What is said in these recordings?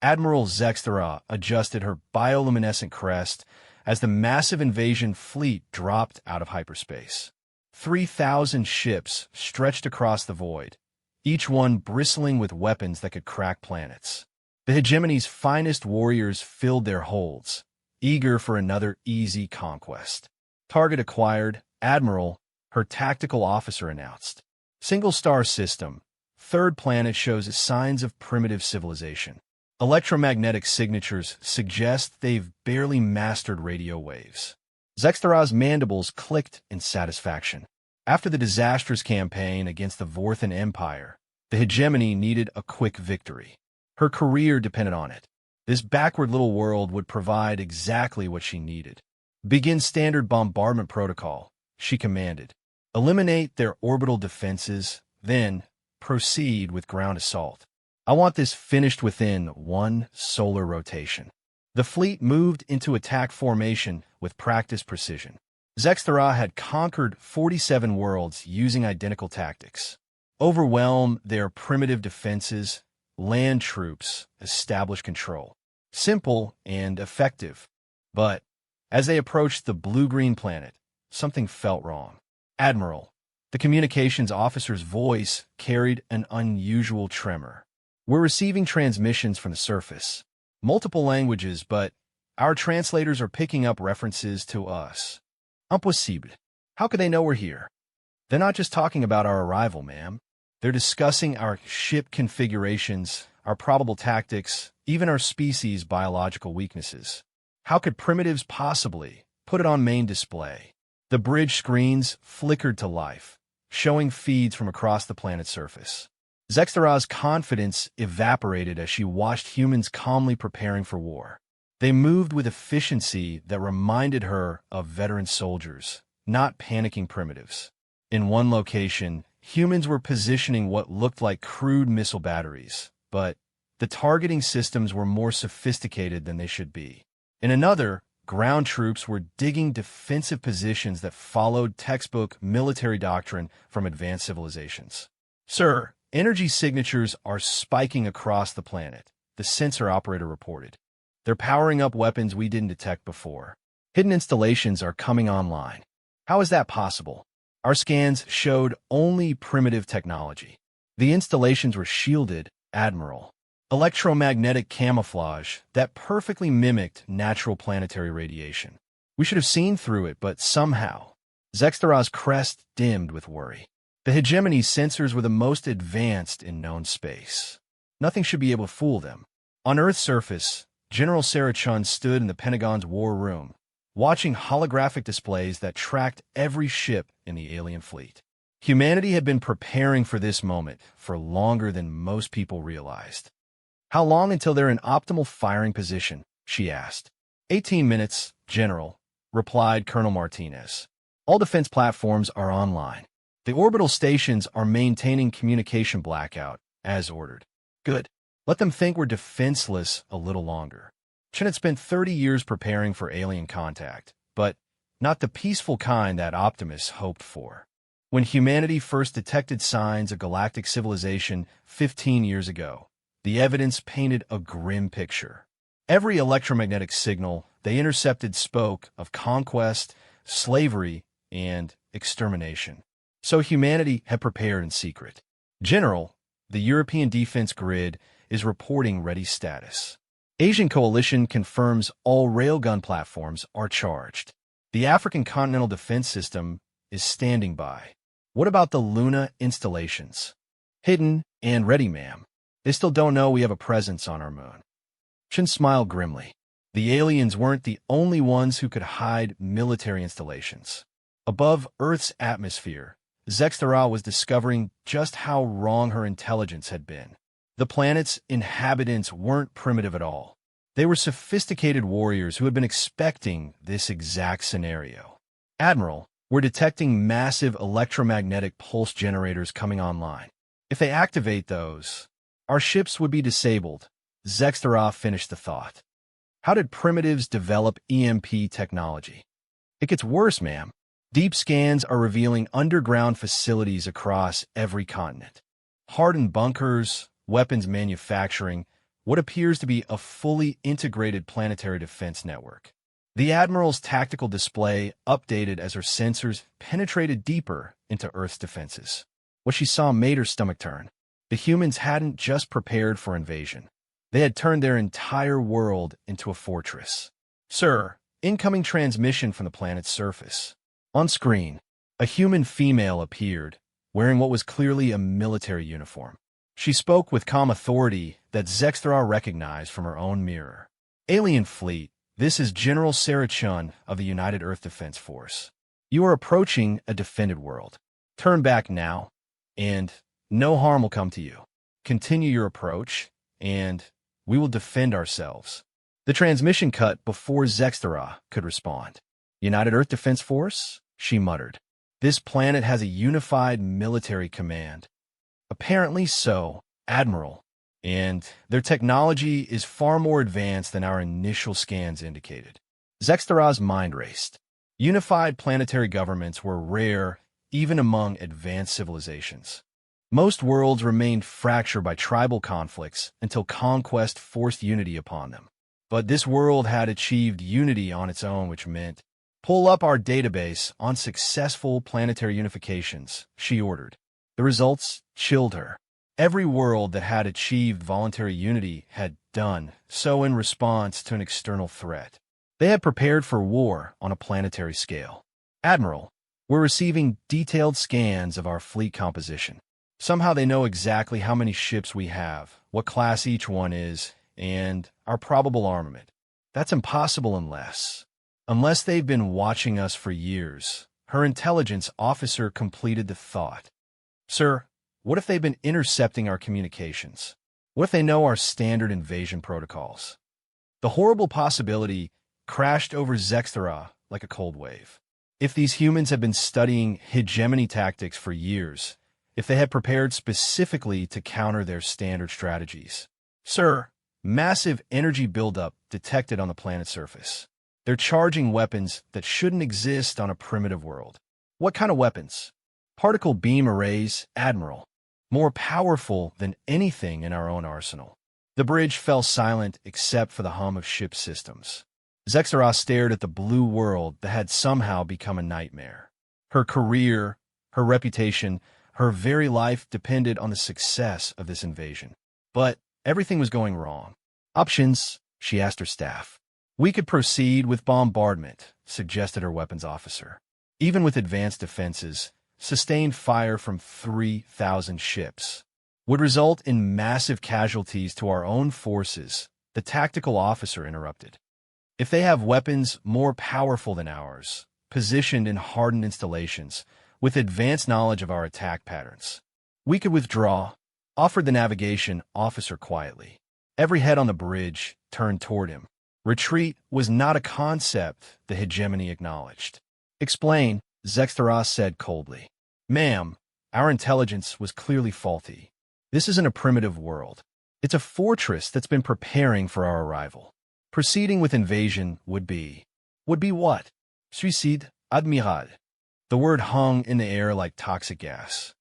Admiral Zexthera adjusted her bioluminescent crest as the massive invasion fleet dropped out of hyperspace. 3,000 ships stretched across the void, each one bristling with weapons that could crack planets. The hegemony's finest warriors filled their holds, eager for another easy conquest. Target acquired, Admiral, her tactical officer announced. Single-star system. Third planet shows signs of primitive civilization. Electromagnetic signatures suggest they've barely mastered radio waves. Zexthera's mandibles clicked in satisfaction. After the disastrous campaign against the Vorthan Empire, the hegemony needed a quick victory. Her career depended on it. This backward little world would provide exactly what she needed. Begin standard bombardment protocol, she commanded. Eliminate their orbital defenses, then proceed with ground assault. I want this finished within one solar rotation. The fleet moved into attack formation with practiced precision. Zexthera had conquered 47 worlds using identical tactics. Overwhelm their primitive defenses, land troops establish control. Simple and effective. But as they approached the blue-green planet, something felt wrong. Admiral, the communications officer's voice carried an unusual tremor. We're receiving transmissions from the surface. Multiple languages, but our translators are picking up references to us. Impossible. How could they know we're here? They're not just talking about our arrival, ma'am. They're discussing our ship configurations, our probable tactics, even our species' biological weaknesses. How could primitives possibly put it on main display? The bridge screens flickered to life, showing feeds from across the planet's surface. Zexthera's confidence evaporated as she watched humans calmly preparing for war. They moved with efficiency that reminded her of veteran soldiers, not panicking primitives. In one location, humans were positioning what looked like crude missile batteries, but the targeting systems were more sophisticated than they should be. In another, ground troops were digging defensive positions that followed textbook military doctrine from advanced civilizations. Sir, energy signatures are spiking across the planet, the sensor operator reported. They're powering up weapons we didn't detect before. Hidden installations are coming online. How is that possible? Our scans showed only primitive technology. The installations were shielded, Admiral. Electromagnetic camouflage that perfectly mimicked natural planetary radiation. We should have seen through it, but somehow. Zexthera's crest dimmed with worry. The hegemony's sensors were the most advanced in known space. Nothing should be able to fool them. On Earth's surface, General Sarah Chun stood in the Pentagon's war room, watching holographic displays that tracked every ship in the alien fleet. Humanity had been preparing for this moment for longer than most people realized. How long until they're in optimal firing position? She asked. 18 minutes, General, replied Colonel Martinez. All defense platforms are online. The orbital stations are maintaining communication blackout, as ordered. Good. Let them think we're defenseless a little longer. Chen had spent 30 years preparing for alien contact, but not the peaceful kind that optimists hoped for. When humanity first detected signs of galactic civilization 15 years ago, the evidence painted a grim picture. Every electromagnetic signal they intercepted spoke of conquest, slavery, and extermination. So humanity had prepared in secret. General, the European defense grid is reporting ready status. Asian coalition confirms all railgun platforms are charged. The African Continental Defense System is standing by. What about the Luna installations? Hidden and ready, ma'am. They still don't know we have a presence on our moon. Chen smiled grimly. The aliens weren't the only ones who could hide military installations. Above Earth's atmosphere, Zexthera was discovering just how wrong her intelligence had been. The planet's inhabitants weren't primitive at all. They were sophisticated warriors who had been expecting this exact scenario. Admiral, we're detecting massive electromagnetic pulse generators coming online. If they activate those, our ships would be disabled. Zexthera finished the thought. How did primitives develop EMP technology? It gets worse, ma'am. Deep scans are revealing underground facilities across every continent. Hardened bunkers, weapons manufacturing, what appears to be a fully integrated planetary defense network. The Admiral's tactical display updated as her sensors penetrated deeper into Earth's defenses. What she saw made her stomach turn. The humans hadn't just prepared for invasion. They had turned their entire world into a fortress. "Sir, incoming transmission from the planet's surface." On screen, a human female appeared, wearing what was clearly a military uniform. She spoke with calm authority that Zexthra recognized from her own mirror. "Alien fleet, this is General Sarah Chun of the United Earth Defense Force. You are approaching a defended world. Turn back now, and no harm will come to you. Continue your approach, and we will defend ourselves." The transmission cut before Zexthra could respond. "United Earth Defense Force?" she muttered. "This planet has a unified military command." "Apparently so, Admiral. And their technology is far more advanced than our initial scans indicated." Zexthra's mind raced. Unified planetary governments were rare even among advanced civilizations. Most worlds remained fractured by tribal conflicts until conquest forced unity upon them. But this world had achieved unity on its own, which meant, "Pull up our database on successful planetary unifications," she ordered. The results chilled her. Every world that had achieved voluntary unity had done so in response to an external threat. They had prepared for war on a planetary scale. "Admiral, we're receiving detailed scans of our fleet composition. Somehow they know exactly how many ships we have, what class each one is, and our probable armament. That's impossible unless they've been watching us for years." Her intelligence officer completed the thought. "Sir, what if they've been intercepting our communications? What if they know our standard invasion protocols?" The horrible possibility crashed over Zexthra like a cold wave. If these humans had been studying hegemony tactics for years, if they had prepared specifically to counter their standard strategies. "Sir, massive energy buildup detected on the planet's surface. They're charging weapons that shouldn't exist on a primitive world." "What kind of weapons?" "Particle beam arrays, Admiral. More powerful than anything in our own arsenal." The bridge fell silent except for the hum of ship systems. Zexthra stared at the blue world that had somehow become a nightmare. Her career, her reputation, her very life depended on the success of this invasion. But everything was going wrong. "Options?" she asked her staff. "We could proceed with bombardment," suggested her weapons officer. Even with advanced defenses, sustained fire from 3,000 ships would result in massive casualties to our own forces, the tactical officer interrupted. "If they have weapons more powerful than ours, positioned in hardened installations, with advanced knowledge of our attack patterns, we could withdraw," offered the navigation officer quietly. Every head on the bridge turned toward him. Retreat was not a concept the hegemony acknowledged. "Explain," Zexthra said coldly. "Ma'am, our intelligence was clearly faulty. This isn't a primitive world. It's a fortress that's been preparing for our arrival. Proceeding with invasion would be..." "Would be what?" "Suicide, Admiral." The word hung in the air like toxic gas.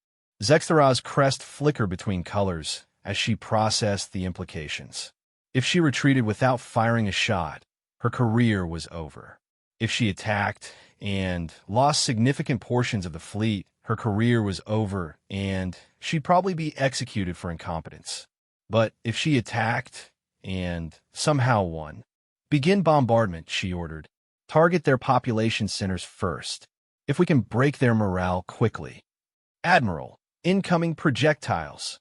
Zexthra's crest flickered between colors as she processed the implications. If she retreated without firing a shot, her career was over. If she attacked and lost significant portions of the fleet, her career was over and she'd probably be executed for incompetence. But if she attacked and somehow won, "Begin bombardment," she ordered. "Target their population centers first. If we can break their morale quickly." "Admiral, incoming projectiles."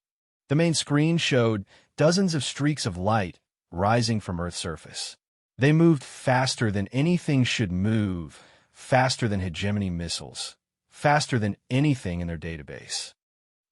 The main screen showed dozens of streaks of light rising from Earth's surface. They moved faster than anything should move, faster than hegemony missiles, faster than anything in their database.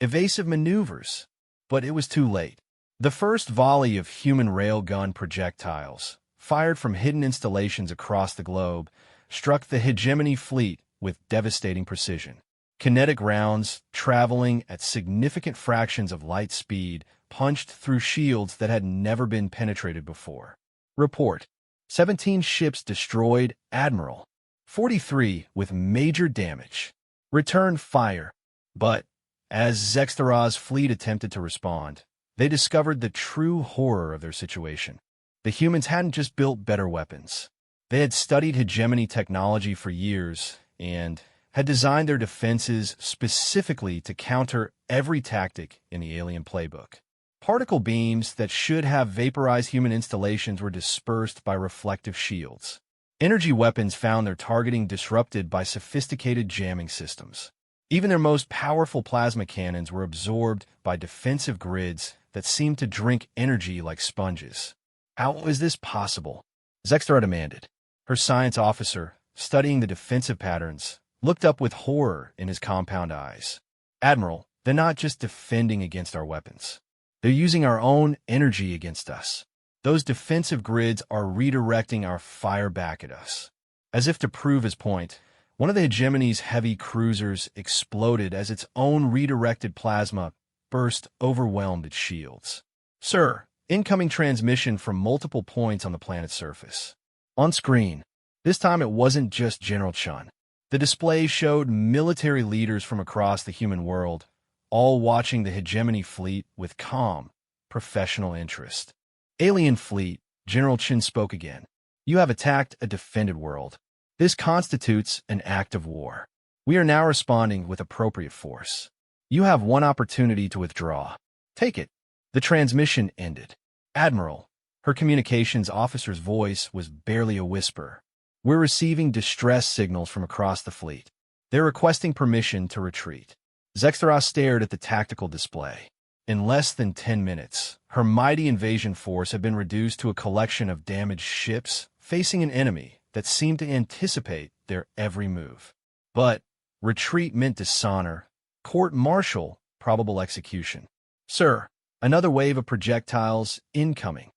Evasive maneuvers. But it was too late. The first volley of human railgun projectiles, fired from hidden installations across the globe, struck the hegemony fleet with devastating precision. Kinetic rounds, traveling at significant fractions of light speed, punched through shields that had never been penetrated before. Report: 17 ships destroyed, Admiral. 43 with major damage. Return fire. But as Zexthra's fleet attempted to respond, They discovered the true horror of their situation. The humans hadn't just built better weapons. They had studied hegemony technology for years and had designed their defenses specifically to counter every tactic in the alien playbook. Particle beams that should have vaporized human installations were dispersed by reflective shields. Energy weapons found their targeting disrupted by sophisticated jamming systems. Even their most powerful plasma cannons were absorbed by defensive grids that seemed to drink energy like sponges. How is this possible? Zextra demanded. Her science officer, studying the defensive patterns, looked up with horror in his compound eyes. Admiral, they're not just defending against our weapons. They're using our own energy against us. Those defensive grids are redirecting our fire back at us. As if to prove his point, one of the hegemony's heavy cruisers exploded as its own redirected plasma burst overwhelmed its shields. Sir, incoming transmission from multiple points on the planet's surface. On screen, this time it wasn't just General Chun. The display showed military leaders from across the human world, all watching the hegemony fleet with calm, professional interest. Alien fleet, General Chun spoke again. You have attacked a defended world. This constitutes an act of war. We are now responding with appropriate force. You have one opportunity to withdraw. Take it. The transmission ended. Admiral, her communications officer's voice was barely a whisper. We're receiving distress signals from across the fleet. They're requesting permission to retreat. Zextra stared at the tactical display. In less than 10 minutes, her mighty invasion force had been reduced to a collection of damaged ships facing an enemy that seemed to anticipate their every move. But retreat meant dishonor, court-martial, probable execution. Sir, another wave of projectiles incoming.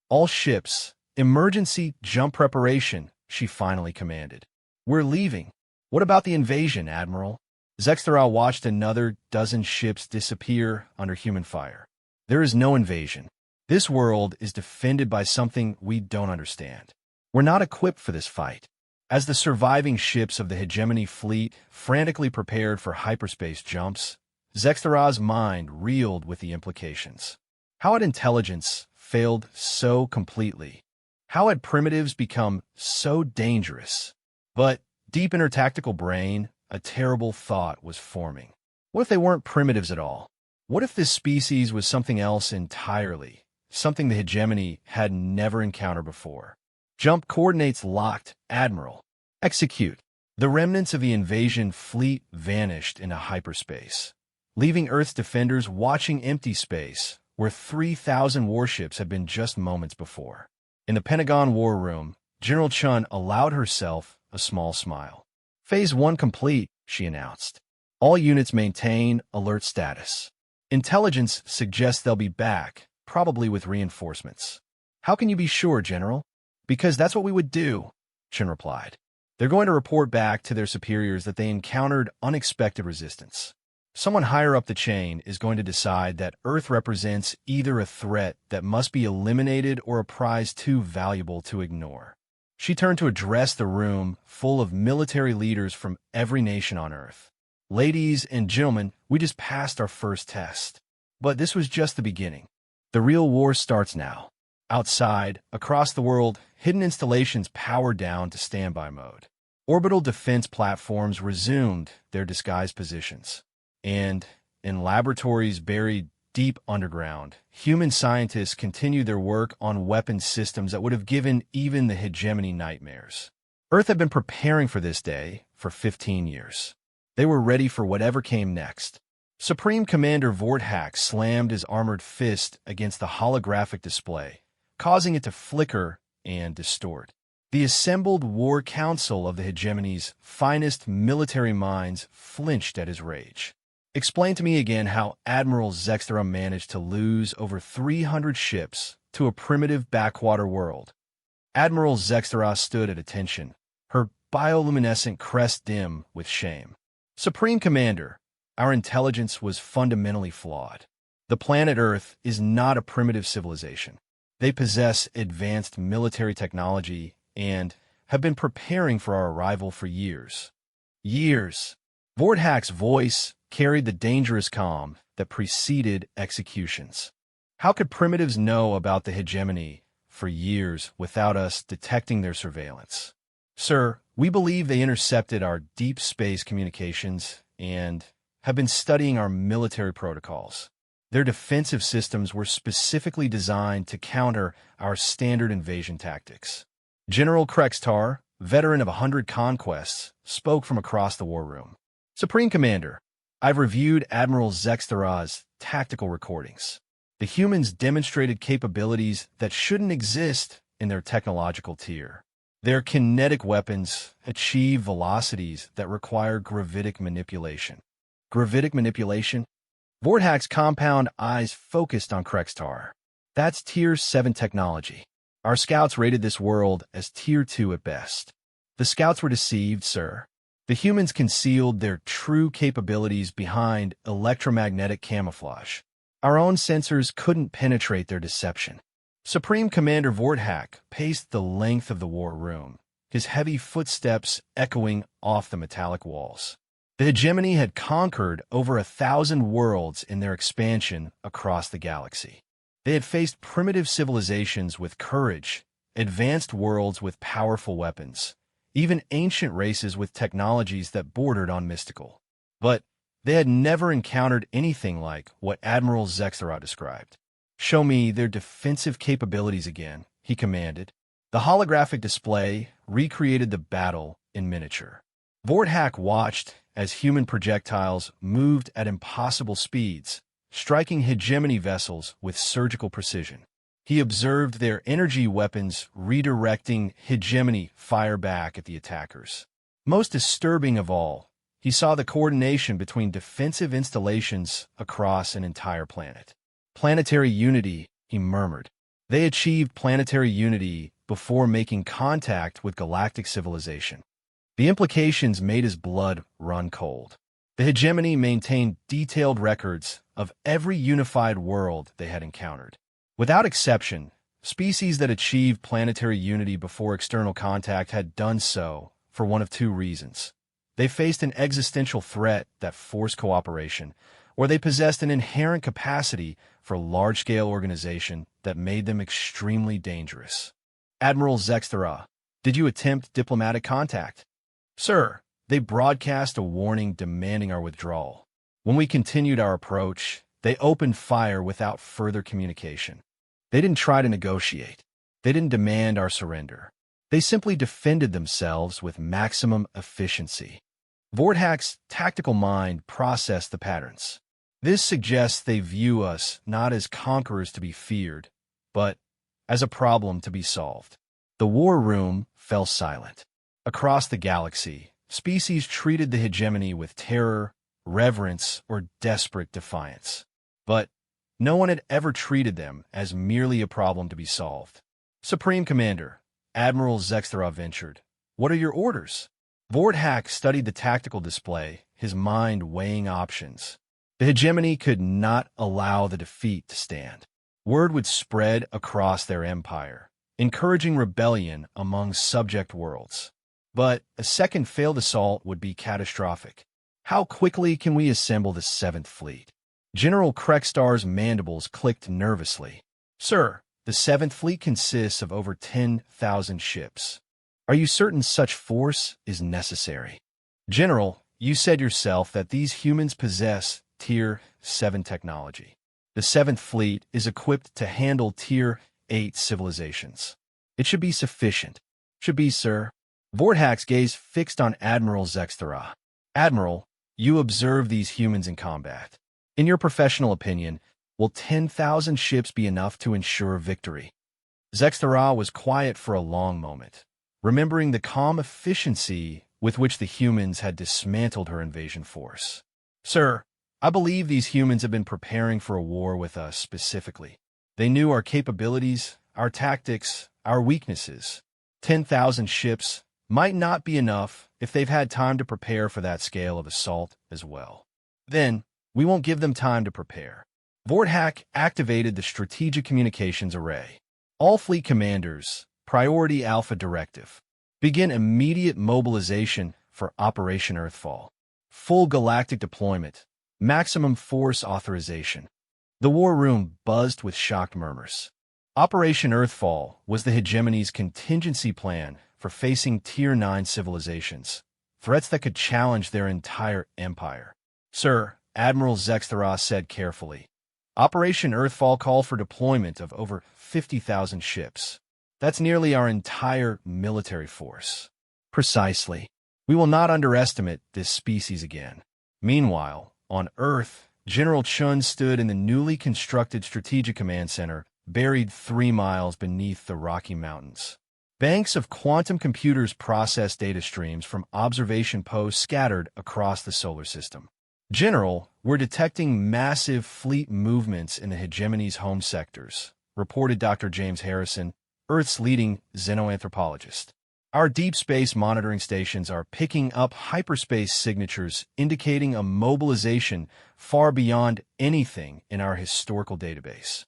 All ships, emergency jump preparation, she finally commanded. We're leaving. What about the invasion, Admiral? Zextra watched another dozen ships disappear under human fire. There is no invasion. This world is defended by something we don't understand. We're not equipped for this fight. As the surviving ships of the hegemony fleet frantically prepared for hyperspace jumps, Zextra's mind reeled with the implications. How had intelligence failed so completely? How had primitives become so dangerous? But deep in her tactical brain, a terrible thought was forming. What if they weren't primitives at all? What if this species was something else entirely, something the hegemony had never encountered before? Jump coordinates locked, Admiral. Execute. The remnants of the invasion fleet vanished into hyperspace, leaving Earth's defenders watching empty space where 3,000 warships had been just moments before. In the Pentagon War Room, General Chun allowed herself a small smile. Phase 1 complete, she announced. All units maintain alert status. Intelligence suggests they'll be back, probably with reinforcements. How can you be sure, General? Because that's what we would do, Chun replied. They're going to report back to their superiors that they encountered unexpected resistance. Someone higher up the chain is going to decide that Earth represents either a threat that must be eliminated or a prize too valuable to ignore. She turned to address the room full of military leaders from every nation on Earth. Ladies and gentlemen, we just passed our first test. But this was just the beginning. The real war starts now. Outside, across the world, hidden installations powered down to standby mode. Orbital defense platforms resumed their disguised positions. And, in laboratories buried deep underground, human scientists continued their work on weapon systems that would have given even the hegemony nightmares. Earth had been preparing for this day for 15 years. They were ready for whatever came next. Supreme Commander Vorthax slammed his armored fist against the holographic display, causing it to flicker and distort. The assembled war council of the hegemony's finest military minds flinched at his rage. Explain to me again how Admiral Zextra managed to lose over 300 ships to a primitive backwater world. Admiral Zextra stood at attention, her bioluminescent crest dim with shame. Supreme Commander, our intelligence was fundamentally flawed. The planet Earth is not a primitive civilization. They possess advanced military technology and have been preparing for our arrival for years. Years. Vorthax's voice carried the dangerous calm that preceded executions. How could primitives know about the hegemony for years without us detecting their surveillance? Sir, we believe they intercepted our deep space communications and have been studying our military protocols. Their defensive systems were specifically designed to counter our standard invasion tactics. General Krextar, veteran of 100 conquests, spoke from across the war room. Supreme Commander, I've reviewed Admiral Zextara's tactical recordings. The humans demonstrated capabilities that shouldn't exist in their technological tier. Their kinetic weapons achieve velocities that require gravitic manipulation. Gravitic manipulation? Vorthack's compound eyes focused on Krextar. That's Tier 7 technology. Our scouts rated this world as Tier 2 at best. The scouts were deceived, sir. The humans concealed their true capabilities behind electromagnetic camouflage. Our own sensors couldn't penetrate their deception. Supreme Commander Vorthack paced the length of the war room, his heavy footsteps echoing off the metallic walls. The hegemony had conquered over 1,000 worlds in their expansion across the galaxy. They had faced primitive civilizations with courage, advanced worlds with powerful weapons, even ancient races with technologies that bordered on mystical. But they had never encountered anything like what Admiral Zextara described. "Show me their defensive capabilities again," he commanded. The holographic display recreated the battle in miniature. Vorthack watched as human projectiles moved at impossible speeds, striking hegemony vessels with surgical precision. He observed their energy weapons redirecting hegemony fire back at the attackers. Most disturbing of all, he saw the coordination between defensive installations across an entire planet. "Planetary unity," he murmured. They achieved planetary unity before making contact with galactic civilization. The implications made his blood run cold. The hegemony maintained detailed records of every unified world they had encountered. Without exception, species that achieved planetary unity before external contact had done so for one of two reasons. They faced an existential threat that forced cooperation, or they possessed an inherent capacity for large-scale organization that made them extremely dangerous. "Admiral Zextara, did you attempt diplomatic contact?" "Sir, they broadcast a warning demanding our withdrawal. When we continued our approach, they opened fire without further communication. They didn't try to negotiate. They didn't demand our surrender. They simply defended themselves with maximum efficiency." Vorthack's tactical mind processed the patterns. This suggests they view us not as conquerors to be feared, but as a problem to be solved. The war room fell silent. Across the galaxy, species treated the hegemony with terror, reverence, or desperate defiance. But no one had ever treated them as merely a problem to be solved. "Supreme Commander," Admiral Zextara ventured, "what are your orders?" Vorthack studied the tactical display, his mind weighing options. The hegemony could not allow the defeat to stand. Word would spread across their empire, encouraging rebellion among subject worlds. But a second failed assault would be catastrophic. "How quickly can we assemble the 7th Fleet?" General Krextar's mandibles clicked nervously. "Sir, the 7th Fleet consists of over 10,000 ships. Are you certain such force is necessary?" "General, you said yourself that these humans possess Tier 7 technology. The 7th Fleet is equipped to handle Tier 8 civilizations. It should be sufficient." "Should be, sir." Vorthack's gaze fixed on Admiral Zextara. "Admiral, you observe these humans in combat. In your professional opinion, will 10,000 ships be enough to ensure victory?" Zextara was quiet for a long moment, remembering the calm efficiency with which the humans had dismantled her invasion force. "Sir, I believe these humans have been preparing for a war with us specifically. They knew our capabilities, our tactics, our weaknesses. 10,000 ships might not be enough if they've had time to prepare for that scale of assault as well. Then, we won't give them time to prepare." Vorthack activated the Strategic Communications Array. "All fleet commanders, Priority Alpha Directive. Begin immediate mobilization for Operation Earthfall. Full galactic deployment. Maximum force authorization." The war room buzzed with shocked murmurs. Operation Earthfall was the hegemony's contingency plan for facing Tier 9 civilizations, threats that could challenge their entire empire. Sir, Admiral Zextheros said carefully, Operation Earthfall called for deployment of over 50,000 ships. That's nearly our entire military force. Precisely. We will not underestimate this species again. Meanwhile, on Earth, General Chun stood in the newly constructed Strategic Command Center, buried 3 miles beneath the Rocky Mountains. Banks of quantum computers process data streams from observation posts scattered across the solar system. General, we're detecting massive fleet movements in the hegemony's home sectors, reported Dr. James Harrison, Earth's leading xenoanthropologist. Our deep space monitoring stations are picking up hyperspace signatures indicating a mobilization far beyond anything in our historical database.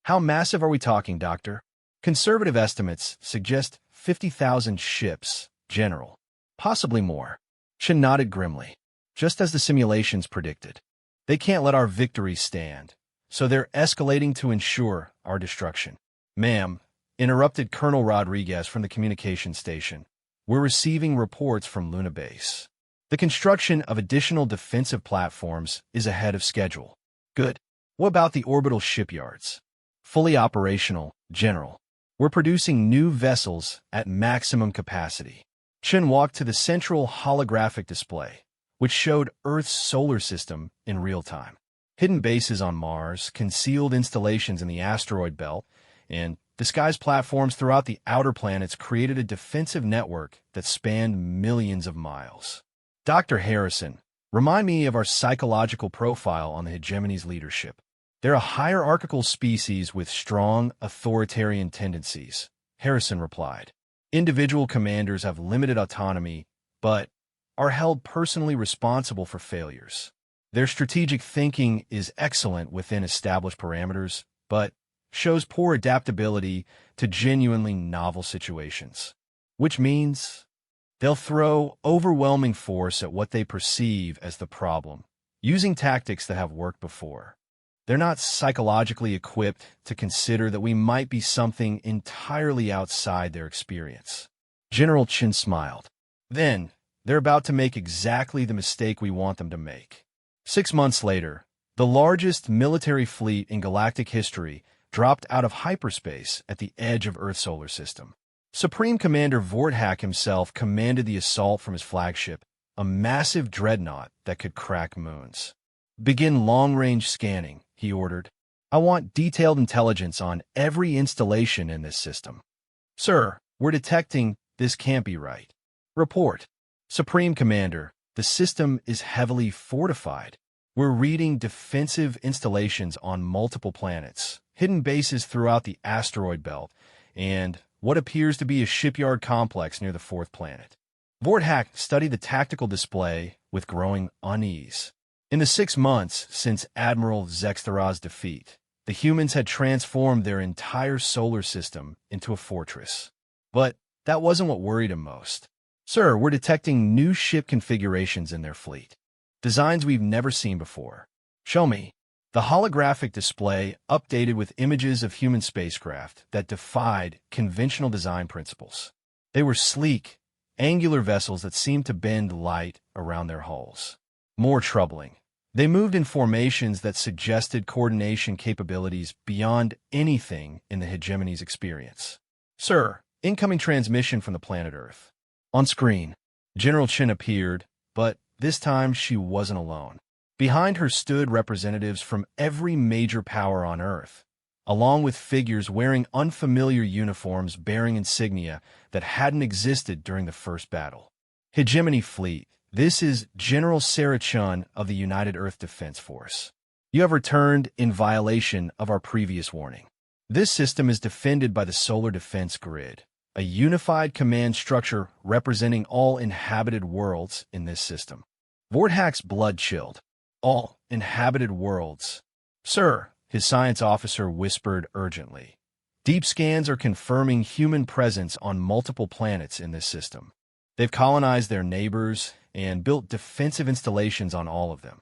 How massive are we talking, Doctor? Conservative estimates suggest 50,000 ships, General. Possibly more. Chen nodded grimly. Just as the simulations predicted. They can't let our victory stand, so they're escalating to ensure our destruction. Ma'am, interrupted Colonel Rodriguez from the communication station. We're receiving reports from Luna Base. The construction of additional defensive platforms is ahead of schedule. Good. What about the orbital shipyards? Fully operational, General. We're producing new vessels at maximum capacity. Chen walked to the central holographic display, which showed Earth's solar system in real time. Hidden bases on Mars, concealed installations in the asteroid belt, and disguised platforms throughout the outer planets created a defensive network that spanned millions of miles. Dr. Harrison, remind me of our psychological profile on the hegemony's leadership. They're a hierarchical species with strong authoritarian tendencies, Harrison replied. Individual commanders have limited autonomy, but are held personally responsible for failures. Their strategic thinking is excellent within established parameters, but shows poor adaptability to genuinely novel situations. Which means they'll throw overwhelming force at what they perceive as the problem, using tactics that have worked before. They're not psychologically equipped to consider that we might be something entirely outside their experience. General Chin smiled. Then, they're about to make exactly the mistake we want them to make. 6 months later, the largest military fleet in galactic history dropped out of hyperspace at the edge of Earth's solar system. Supreme Commander Vorthak himself commanded the assault from his flagship, a massive dreadnought that could crack moons. Begin long-range scanning, he ordered. I want detailed intelligence on every installation in this system. Sir, we're detecting this can't be right. Report. Supreme Commander, the system is heavily fortified. We're reading defensive installations on multiple planets, hidden bases throughout the asteroid belt, and what appears to be a shipyard complex near the 4th planet. Vorthak studied the tactical display with growing unease. In the 6 months since Admiral Zextheros' defeat, the humans had transformed their entire solar system into a fortress. But that wasn't what worried him most. Sir, we're detecting new ship configurations in their fleet. Designs we've never seen before. Show me. The holographic display updated with images of human spacecraft that defied conventional design principles. They were sleek, angular vessels that seemed to bend light around their hulls. More troubling, they moved in formations that suggested coordination capabilities beyond anything in the hegemony's experience. Sir, incoming transmission from the planet Earth. On screen, General Chen appeared, but this time she wasn't alone. Behind her stood representatives from every major power on Earth, along with figures wearing unfamiliar uniforms bearing insignia that hadn't existed during the First Battle. Hegemony Fleet, this is General Sarah Chun of the United Earth Defense Force. You have returned in violation of our previous warning. This system is defended by the Solar Defense Grid, a unified command structure representing all inhabited worlds in this system. Vorthak's blood chilled. All inhabited worlds. Sir, his science officer whispered urgently. Deep scans are confirming human presence on multiple planets in this system. They've colonized their neighbors and built defensive installations on all of them.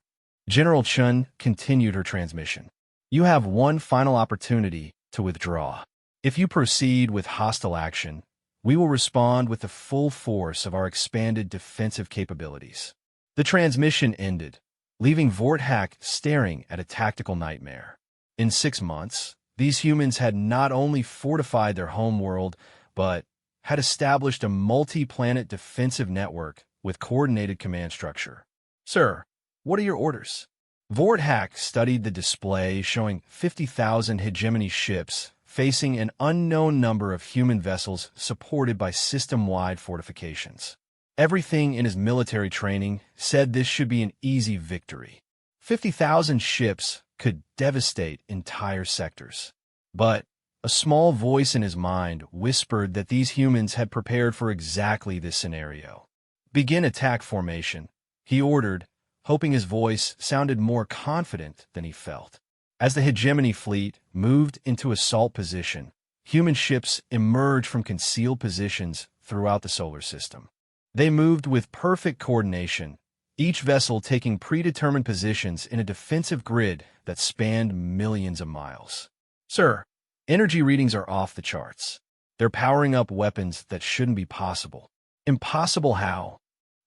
General Chun continued her transmission. You have one final opportunity to withdraw. If you proceed with hostile action, we will respond with the full force of our expanded defensive capabilities. The transmission ended, leaving Vorthak staring at a tactical nightmare. In 6 months, these humans had not only fortified their homeworld, but had established a multi-planet defensive network with coordinated command structure. Sir, what are your orders? Vorthak studied the display showing 50,000 hegemony ships facing an unknown number of human vessels supported by system-wide fortifications. Everything in his military training said this should be an easy victory. 50,000 ships could devastate entire sectors. But a small voice in his mind whispered that these humans had prepared for exactly this scenario. Begin attack formation, he ordered, hoping his voice sounded more confident than he felt. As the hegemony fleet moved into assault position, human ships emerged from concealed positions throughout the solar system. They moved with perfect coordination, each vessel taking predetermined positions in a defensive grid that spanned millions of miles. Sir, energy readings are off the charts. They're powering up weapons that shouldn't be possible. Impossible how?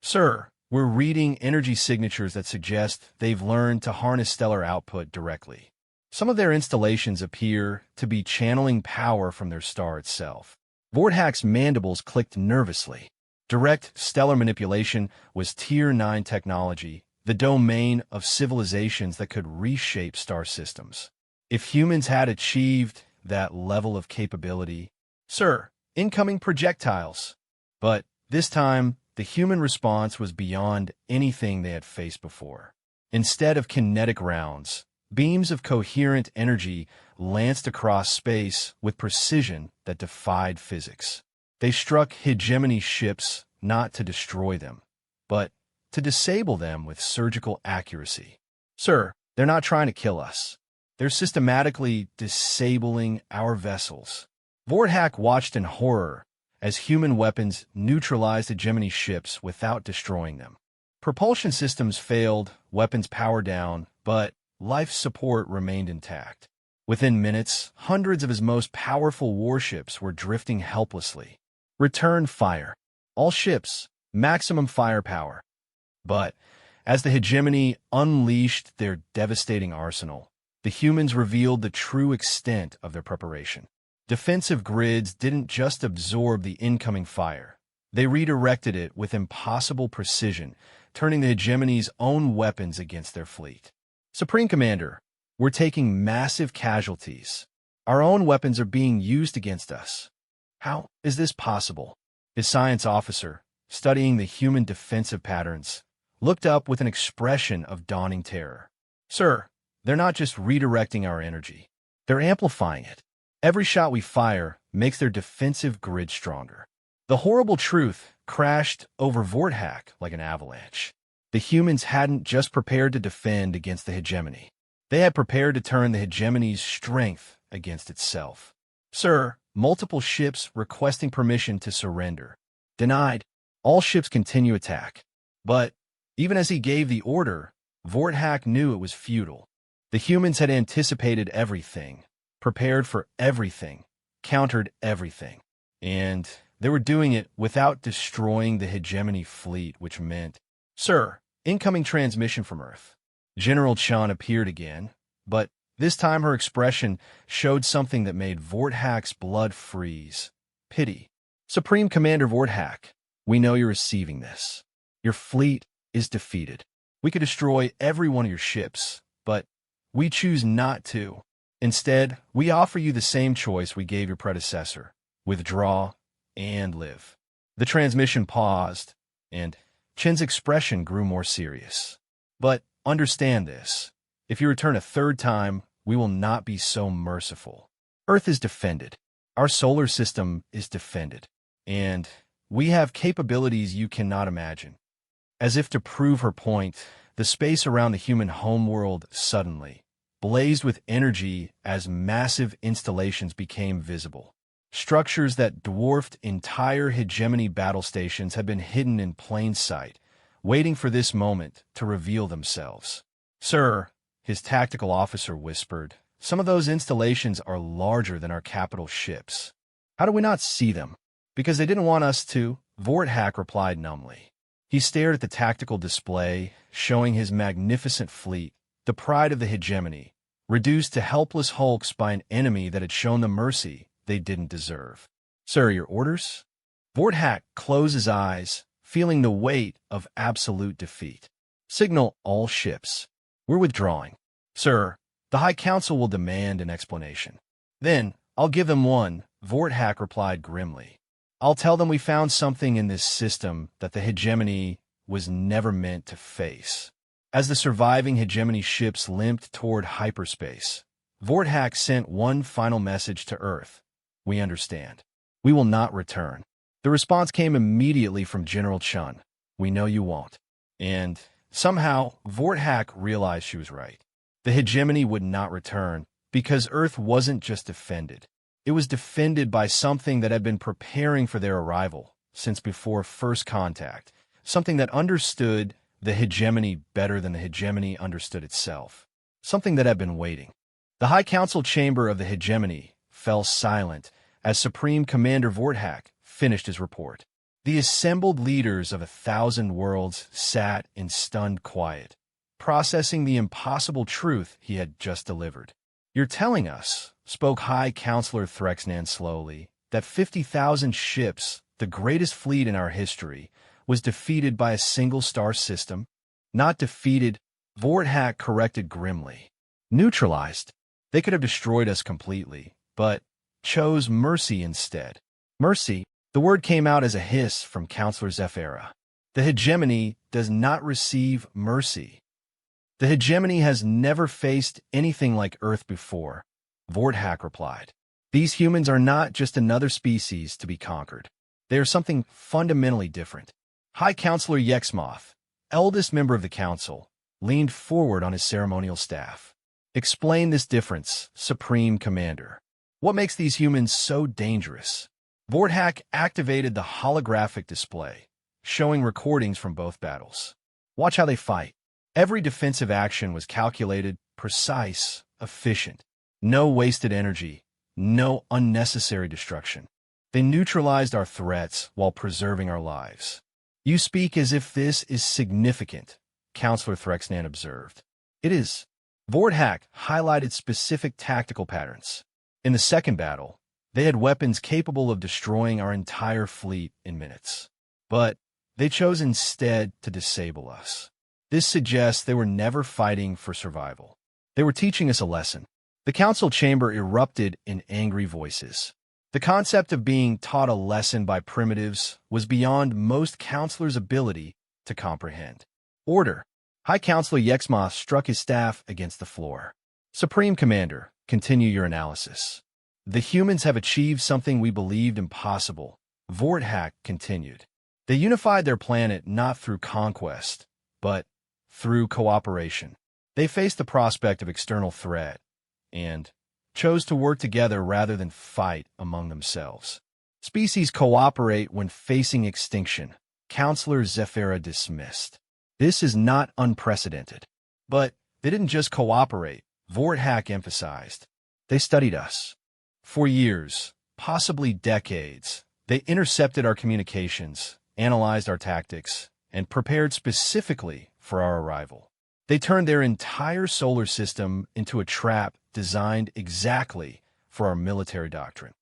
Sir, we're reading energy signatures that suggest they've learned to harness stellar output directly. Some of their installations appear to be channeling power from their star itself. Vorthak's mandibles clicked nervously. Direct stellar manipulation was Tier 9 technology, the domain of civilizations that could reshape star systems. If humans had achieved that level of capability, sir, incoming projectiles. But this time, the human response was beyond anything they had faced before. Instead of kinetic rounds, beams of coherent energy lanced across space with precision that defied physics. They struck hegemony ships not to destroy them, but to disable them with surgical accuracy. Sir, they're not trying to kill us. They're systematically disabling our vessels. Vorthak watched in horror as human weapons neutralized hegemony ships without destroying them. Propulsion systems failed, weapons power down, but life support remained intact. Within minutes, hundreds of his most powerful warships were drifting helplessly. Return fire. All ships, maximum firepower. But as the hegemony unleashed their devastating arsenal, the humans revealed the true extent of their preparation. Defensive grids didn't just absorb the incoming fire. They redirected it with impossible precision, turning the hegemony's own weapons against their fleet. Supreme Commander, we're taking massive casualties. Our own weapons are being used against us. How is this possible? His science officer, studying the human defensive patterns, looked up with an expression of dawning terror. Sir, they're not just redirecting our energy. They're amplifying it. Every shot we fire makes their defensive grid stronger. The horrible truth crashed over Vorthak like an avalanche. The humans hadn't just prepared to defend against the hegemony. They had prepared to turn the hegemony's strength against itself. Sir, multiple ships requesting permission to surrender. Denied. All ships continue attack. But even as he gave the order, Vorthak knew it was futile. The humans had anticipated everything, prepared for everything, countered everything. And they were doing it without destroying the hegemony fleet, which meant, Sir, incoming transmission from Earth. General Chan appeared again, but this time her expression showed something that made Vorthak's blood freeze. Pity. Supreme Commander Vorthak, we know you're receiving this. Your fleet is defeated. We could destroy every one of your ships, but we choose not to. Instead, we offer you the same choice we gave your predecessor. Withdraw and live. The transmission paused, and Chen's expression grew more serious. But understand this. If you return a third time, we will not be so merciful. Earth is defended. Our solar system is defended. And we have capabilities you cannot imagine. As if to prove her point, the space around the human homeworld suddenly blazed with energy as massive installations became visible. Structures that dwarfed entire hegemony battle stations had been hidden in plain sight, waiting for this moment to reveal themselves. Sir, his tactical officer whispered, Some of those installations are larger than our capital ships. How do we not see them? Because they didn't want us to, Vorthak replied numbly. He stared at the tactical display, showing his magnificent fleet, the pride of the hegemony, reduced to helpless hulks by an enemy that had shown them mercy they didn't deserve. Sir, your orders? Vorthak closed his eyes, feeling the weight of absolute defeat. Signal all ships. We're withdrawing. Sir, the High Council will demand an explanation. Then, I'll give them one, Vorthak replied grimly. I'll tell them we found something in this system that the hegemony was never meant to face. As the surviving hegemony ships limped toward hyperspace, Vorthak sent one final message to Earth. We understand. We will not return. The response came immediately from General Chun. We know you won't. And somehow, Vorthak realized she was right. The hegemony would not return because Earth wasn't just defended. It was defended by something that had been preparing for their arrival since before first contact, something that understood the hegemony better than the hegemony understood itself, something that had been waiting. The High Council chamber of the hegemony fell silent as Supreme Commander Vorthak finished his report. The assembled leaders of 1,000 worlds sat in stunned quiet, processing the impossible truth he had just delivered. You're telling us, spoke High Counselor Threxnan slowly, that 50,000 ships, the greatest fleet in our history, was defeated by a single star system? Not defeated, Vorthak corrected grimly. Neutralized. They could have destroyed us completely, but chose mercy instead. Mercy? The word came out as a hiss from Counselor Zephyra. The hegemony does not receive mercy. The hegemony has never faced anything like Earth before, Vorthak replied. These humans are not just another species to be conquered. They are something fundamentally different. High Counselor Yexmoth, eldest member of the council, leaned forward on his ceremonial staff. Explain this difference, Supreme Commander. What makes these humans so dangerous? Vorthak activated the holographic display, showing recordings from both battles. Watch how they fight. Every defensive action was calculated, precise, efficient. No wasted energy, no unnecessary destruction. They neutralized our threats while preserving our lives. You speak as if this is significant, Counselor Threxnan observed. It is. Vorthak highlighted specific tactical patterns. In the second battle, they had weapons capable of destroying our entire fleet in minutes. But they chose instead to disable us. This suggests they were never fighting for survival. They were teaching us a lesson. The council chamber erupted in angry voices. The concept of being taught a lesson by primitives was beyond most counselors' ability to comprehend. Order. High Counselor Yexmoth struck his staff against the floor. Supreme Commander, continue your analysis. The humans have achieved something we believed impossible, Vorthak continued. They unified their planet not through conquest, but through cooperation. They faced the prospect of external threat and chose to work together rather than fight among themselves. Species cooperate when facing extinction, Counselor Zephyra dismissed. This is not unprecedented. But they didn't just cooperate, Vorthak emphasized. They studied us. For years, possibly decades, they intercepted our communications, analyzed our tactics, and prepared specifically for our arrival. They turned their entire solar system into a trap designed exactly for our military doctrine.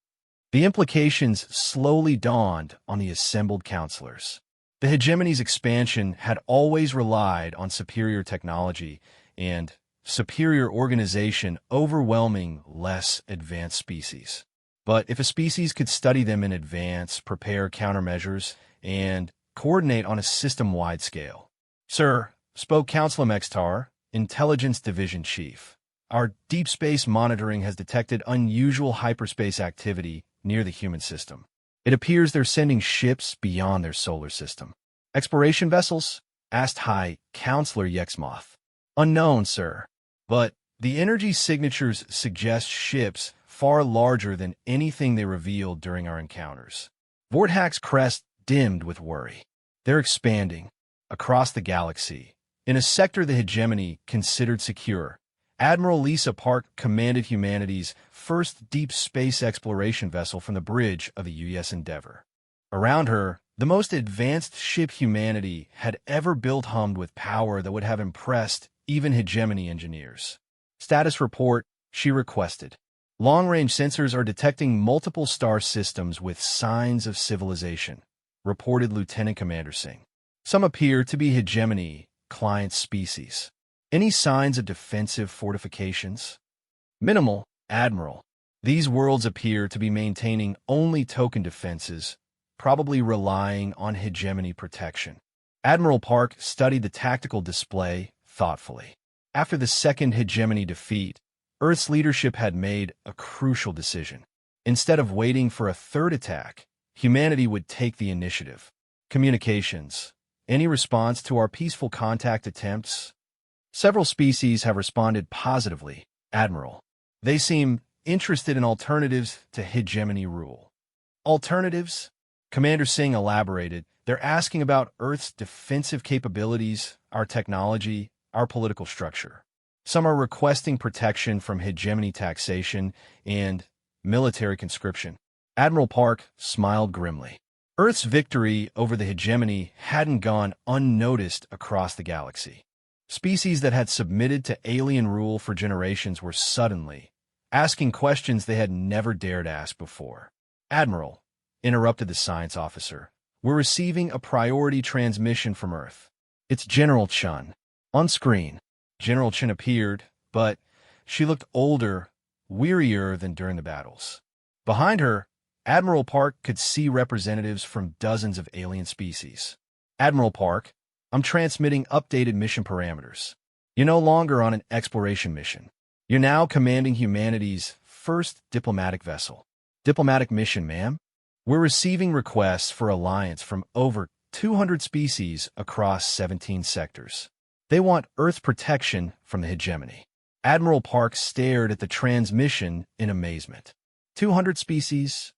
The implications slowly dawned on the assembled counselors. The hegemony's expansion had always relied on superior technology and superior organization overwhelming less advanced species. But if a species could study them in advance, prepare countermeasures, and coordinate on a system-wide scale. Sir, spoke Counselor Mextar, Intelligence Division Chief. Our deep space monitoring has detected unusual hyperspace activity near the human system. It appears they're sending ships beyond their solar system. Exploration vessels? Asked High Counselor Yexmoth. Unknown, sir. But the energy signatures suggest ships far larger than anything they revealed during our encounters. Vorthak's crest dimmed with worry. They're expanding across the galaxy, in a sector the hegemony considered secure, Admiral Lisa Park commanded humanity's first deep space exploration vessel from the bridge of the USS Endeavour. Around her, the most advanced ship humanity had ever built hummed with power that would have impressed even hegemony engineers. Status report, she requested. Long-range sensors are detecting multiple star systems with signs of civilization, reported Lieutenant Commander Singh. Some appear to be hegemony, client species. Any signs of defensive fortifications? Minimal, Admiral. These worlds appear to be maintaining only token defenses, probably relying on hegemony protection. Admiral Park studied the tactical display thoughtfully. After the second hegemony defeat, Earth's leadership had made a crucial decision. Instead of waiting for a third attack, humanity would take the initiative. Communications. Any response to our peaceful contact attempts? Several species have responded positively, Admiral. They seem interested in alternatives to hegemony rule. Alternatives? Commander Singh elaborated. They're asking about Earth's defensive capabilities, our technology, our political structure. Some are requesting protection from hegemony taxation and military conscription. Admiral Park smiled grimly. Earth's victory over the hegemony hadn't gone unnoticed across the galaxy. Species that had submitted to alien rule for generations were suddenly asking questions they had never dared ask before. Admiral, interrupted the science officer, we're receiving a priority transmission from Earth. It's General Chun. On screen, General Chun appeared, but she looked older, wearier than during the battles. Behind her, Admiral Park could see representatives from dozens of alien species. Admiral Park, I'm transmitting updated mission parameters. You're no longer on an exploration mission. You're now commanding humanity's first diplomatic vessel. Diplomatic mission, ma'am? We're receiving requests for alliance from over 200 species across 17 sectors. They want Earth's protection from the hegemony. Admiral Park stared at the transmission in amazement. 200 species?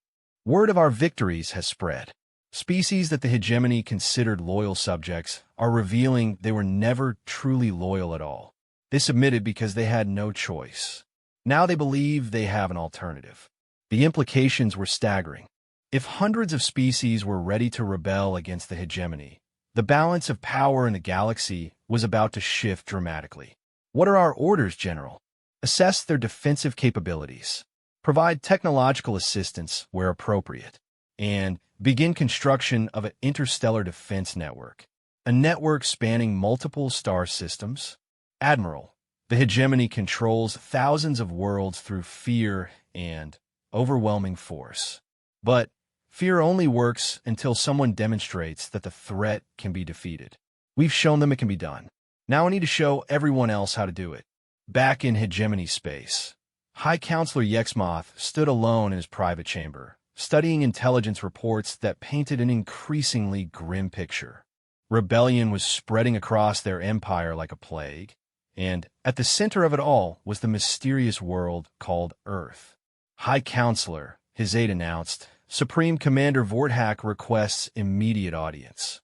Word of our victories has spread. Species that the hegemony considered loyal subjects are revealing they were never truly loyal at all. They submitted because they had no choice. Now they believe they have an alternative. The implications were staggering. If hundreds of species were ready to rebel against the hegemony, the balance of power in the galaxy was about to shift dramatically. What are our orders, General? Assess their defensive capabilities. Provide technological assistance where appropriate, and begin construction of an interstellar defense network, a network spanning multiple star systems. Admiral, the hegemony controls thousands of worlds through fear and overwhelming force. But fear only works until someone demonstrates that the threat can be defeated. We've shown them it can be done. Now we need to show everyone else how to do it. Back in hegemony space, High Counselor Yexmoth stood alone in his private chamber, studying intelligence reports that painted an increasingly grim picture. Rebellion was spreading across their empire like a plague, and at the center of it all was the mysterious world called Earth. High Counselor, his aide announced, Supreme Commander Vorthak requests immediate audience.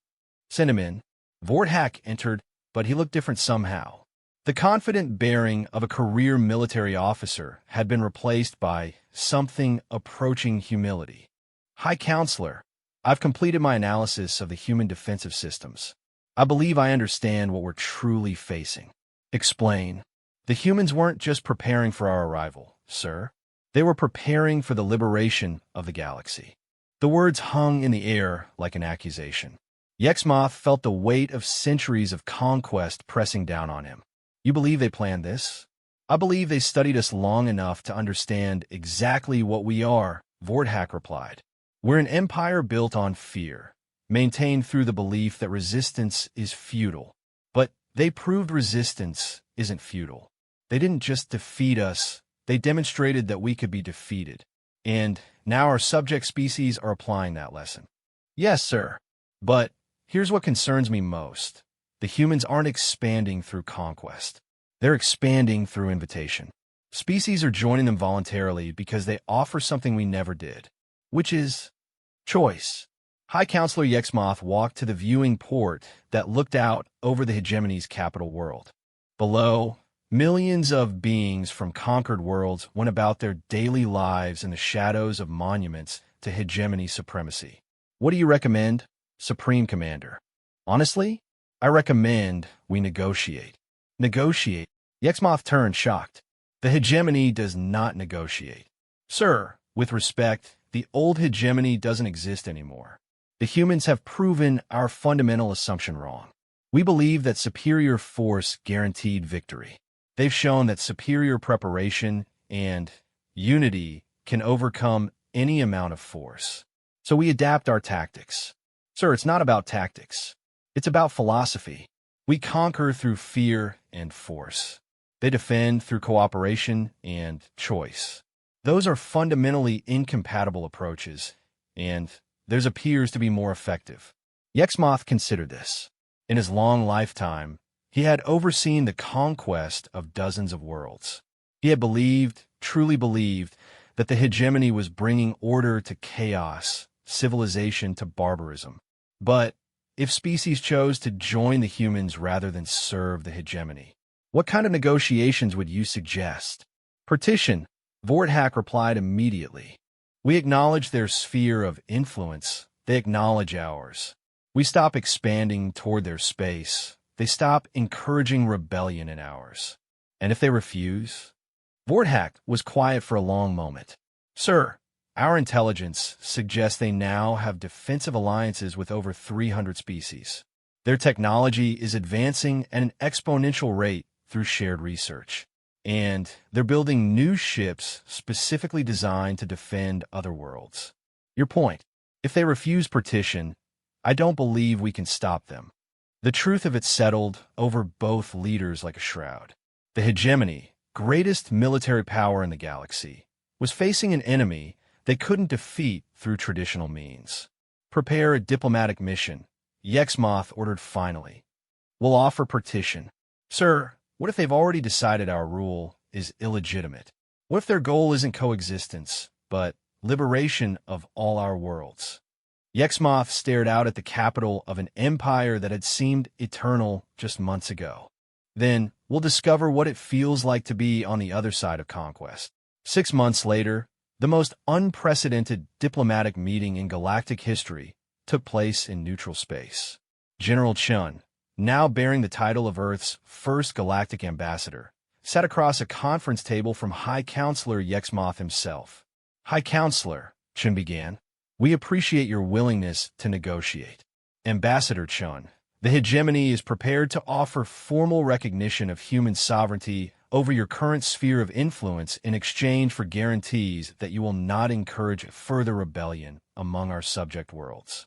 Send him in. Vorthak entered, but he looked different somehow. The confident bearing of a career military officer had been replaced by something approaching humility. High Counselor, I've completed my analysis of the human defensive systems. I believe I understand what we're truly facing. Explain. The humans weren't just preparing for our arrival, sir. They were preparing for the liberation of the galaxy. The words hung in the air like an accusation. Yexmoth felt the weight of centuries of conquest pressing down on him. You believe they planned this? I believe they studied us long enough to understand exactly what we are, Vorthak replied. We're an empire built on fear, maintained through the belief that resistance is futile. But they proved resistance isn't futile. They didn't just defeat us, they demonstrated that we could be defeated. And now our subject species are applying that lesson. Yes, sir. But here's what concerns me most. The humans aren't expanding through conquest. They're expanding through invitation. Species are joining them voluntarily because they offer something we never did, which is choice. High Counselor Yexmoth walked to the viewing port that looked out over the hegemony's capital world. Below, Millions of beings from conquered worlds went about their daily lives in the shadows of monuments to hegemony supremacy. What do you recommend, Supreme Commander? Honestly, I recommend we negotiate. Negotiate? Yexmoth turned, shocked. The hegemony does not negotiate. Sir, with respect, the old hegemony doesn't exist anymore. The humans have proven our fundamental assumption wrong. We believe that superior force guaranteed victory. They've shown that superior preparation and unity can overcome any amount of force. So we adapt our tactics. Sir, it's not about tactics. It's about philosophy. We conquer through fear and force. They defend through cooperation and choice. Those are fundamentally incompatible approaches, and theirs appears to be more effective. Yexmoth considered this. In his long lifetime, he had overseen the conquest of dozens of worlds. He had believed, truly believed, that the hegemony was bringing order to chaos, civilization to barbarism. But if species chose to join the humans rather than serve the hegemony, what kind of negotiations would you suggest? Partition, Vorthak replied immediately. We acknowledge their sphere of influence. They acknowledge ours. We stop expanding toward their space. They stop encouraging rebellion in ours. And if they refuse? Vorthak was quiet for a long moment. Sir, our intelligence suggests they now have defensive alliances with over 300 species. Their technology is advancing at an exponential rate through shared research. And they're building new ships specifically designed to defend other worlds. Your point. If they refuse partition, I don't believe we can stop them. The truth of it settled over both leaders like a shroud. The hegemony, greatest military power in the galaxy, was facing an enemy they couldn't defeat through traditional means. Prepare a diplomatic mission, Yexmoth ordered finally. We'll offer partition. Sir, what if they've already decided our rule is illegitimate? What if their goal isn't coexistence, but liberation of all our worlds? Yexmoth stared out at the capital of an empire that had seemed eternal just months ago. Then we'll discover what it feels like to be on the other side of conquest. 6 months later, the most unprecedented diplomatic meeting in galactic history took place in neutral space. General Chun, now bearing the title of Earth's first galactic ambassador, sat across a conference table from High Counselor Yexmoth himself. High Counselor, Chun began, we appreciate your willingness to negotiate. Ambassador Chun, the hegemony is prepared to offer formal recognition of human sovereignty over your current sphere of influence in exchange for guarantees that you will not encourage further rebellion among our subject worlds.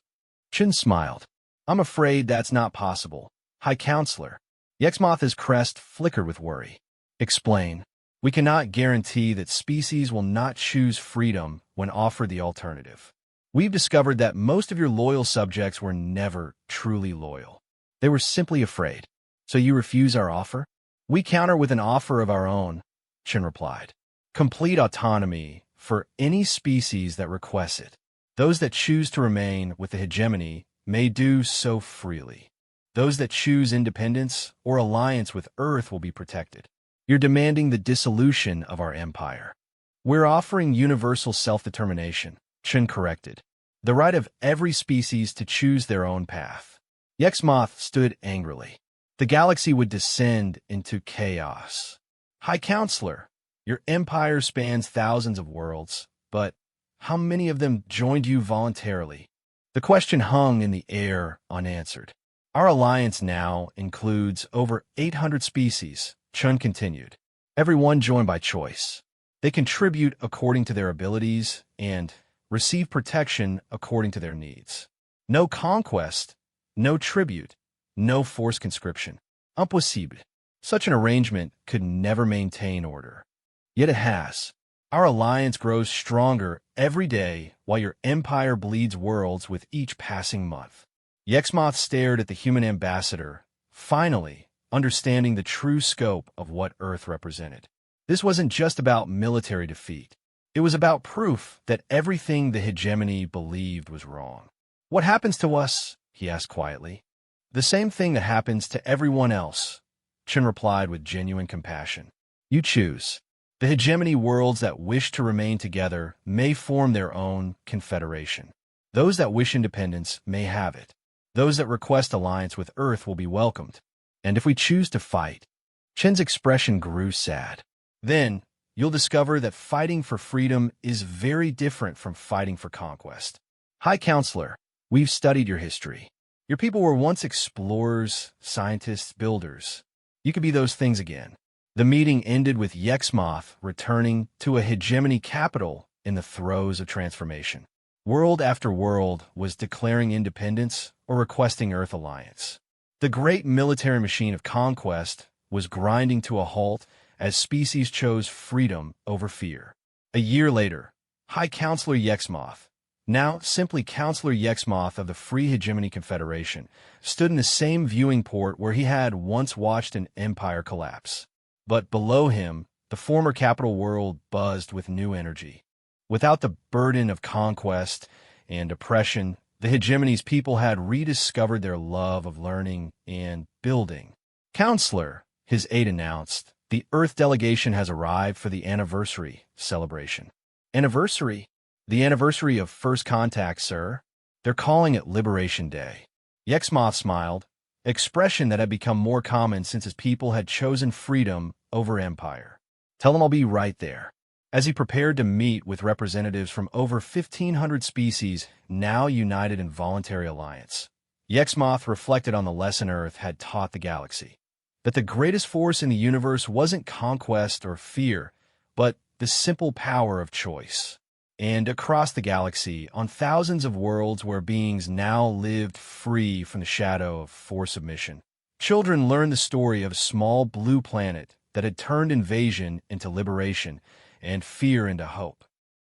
Chun smiled. I'm afraid that's not possible. High Counselor. Yexmoth's crest flickered with worry. Explain. We cannot guarantee that species will not choose freedom when offered the alternative. We've discovered that most of your loyal subjects were never truly loyal. They were simply afraid. So you refuse our offer? We counter with an offer of our own, Chun replied. Complete autonomy for any species that requests it. Those that choose to remain with the hegemony may do so freely. Those that choose independence or alliance with Earth will be protected. You're demanding the dissolution of our empire. We're offering universal self-determination, Chun corrected. The right of every species to choose their own path. Yexmoth stood angrily. The galaxy would descend into chaos. High Counselor, your empire spans thousands of worlds, but how many of them joined you voluntarily? The question hung in the air unanswered. Our alliance now includes over 800 species, Chun continued. Everyone joined by choice. They contribute according to their abilities and receive protection according to their needs. No conquest, no tribute, no forced conscription. Impossible. Such an arrangement could never maintain order. Yet it has. Our alliance grows stronger every day while your empire bleeds worlds with each passing month. Yexmoth stared at the human ambassador, finally understanding the true scope of what Earth represented. This wasn't just about military defeat. It was about proof that everything the hegemony believed was wrong. What happens to us? He asked quietly. The same thing that happens to everyone else, Chen replied with genuine compassion. You choose. The hegemony worlds that wish to remain together may form their own confederation. Those that wish independence may have it. Those that request alliance with Earth will be welcomed. And if we choose to fight, Chen's expression grew sad. Then, you'll discover that fighting for freedom is very different from fighting for conquest. High Counselor, we've studied your history. Your people were once explorers, scientists, builders. You could be those things again. The meeting ended with Yexmoth returning to a hegemony capital in the throes of transformation. World after world was declaring independence or requesting Earth alliance. The great military machine of conquest was grinding to a halt as species chose freedom over fear. A year later, High Counselor Yexmoth, now simply Counselor Yexmoth of the Free Hegemony Confederation, stood in the same viewing port where he had once watched an empire collapse. But below him, the former capital world buzzed with new energy. Without the burden of conquest and oppression, the hegemony's people had rediscovered their love of learning and building. Counselor, his aide announced, the Earth delegation has arrived for the anniversary celebration. Anniversary? The anniversary of first contact, sir. They're calling it Liberation Day. Yexmoth smiled, expression that had become more common since his people had chosen freedom over empire. Tell him I'll be right there. As he prepared to meet with representatives from over 1,500 species now united in voluntary alliance, Yexmoth reflected on the lesson Earth had taught the galaxy. That the greatest force in the universe wasn't conquest or fear, but the simple power of choice. And across the galaxy, on thousands of worlds where beings now lived free from the shadow of forced submission, children learned the story of a small blue planet that had turned invasion into liberation and fear into hope.